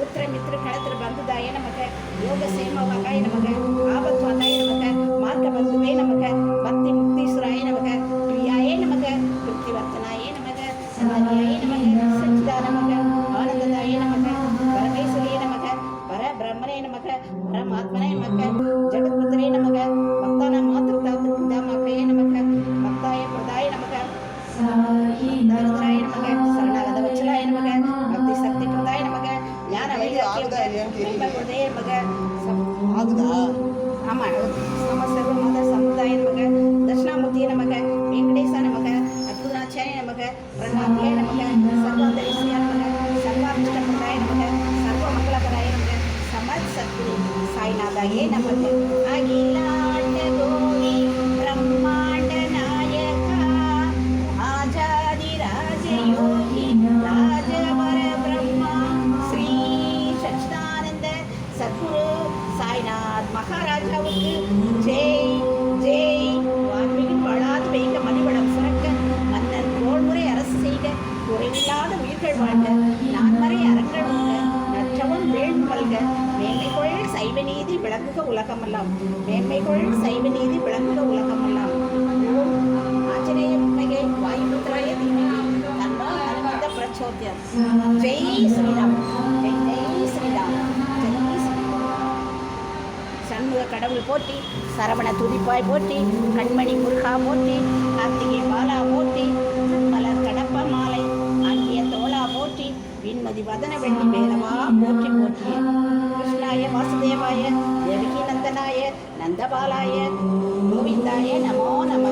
पुत्र मित्र कलत्र बंधुदाय नमः योगक्षेमवाय नमः आपत्वादाय नमः मार्गबंधुवे नमः भक्ति मुक्तीश्वराय नमः प्रियाय नमः कृतिवर्तनाय नमः सदान्याय नमः सच्चिदानंद नमः आनंददाय नमः परमेश्वराय नमः परब्रह्मणे नमः परमात्मने नमः जगत्पुत्रे नमः भक्तानां मातृपितामहाय नमः भक्ताय प्रदाय नमः साईनाथाय नमः शरणागतवत्सलाय नमः भक्ति शक्ति प्रदाय नमः ज्ञान वैराग्य प्रदाय नमः आगुदा आमा नम सर्वमत समुदाय नमः दक्षिणामूर्ति नमः वेंकटेशाय नमः अद्भुतनाथाय नमः प्रणात्याय नमः सर्वान्तरीश्वराय नमः सर्वाभीष्टप्रदाय नमः सर्वमंगलकराय नमः समर्थ सद्गुरु साईनाथाय नमः अखिलांड गोवी ब्रह्मांड नायक आजादिराज योगी राजवर ब्रह्मा श्री सच्चिदानंद सद्गुरु साईनाथ महाराजाவுக்கு ஜெய் ஜெய். வான்மிகு வாழாது பெய்க மணிவளம் சுரக்க மன்னன் கோள்முறை அரசு செய்க குறைவில்லாத உயிர்கள் வாழ்க நான்மறை அறங்கள் உண்க நற்றவும் வேள்வி மல்க மேன்மைகொள் சைவ நீதி விளங்குக உலகமெல்லாம் மேன்மைகொள் சைவ நீதி விளங்குக உலகமெல்லாம். ஆஞ்சநேய உண்மையை வாயுபுத்திராய தீமகி தன்னோ அனுமந்த பிரச்சோத்யம். ஜெய் ஸ்ரீராம் ஜெய் ஜெய் ஸ்ரீராம் ஜெய் ஸ்ரீராம். சண்முக கடவுள் போற்றி சரவண துதிப்பாய் போற்றி கண்மணி முருகா போற்றி கார்த்திகை பாலா போற்றி மலர் கடப்ப மாலை ஆகிய தோளா போற்றி விண்மதி வதன வெள்ளி வேலவா போற்றி போற்றிய கிருஷ்ணாய வாசுதேவாய தேவகி நந்தனாய நந்தபாலாய கோவிந்தாய நமோ நம.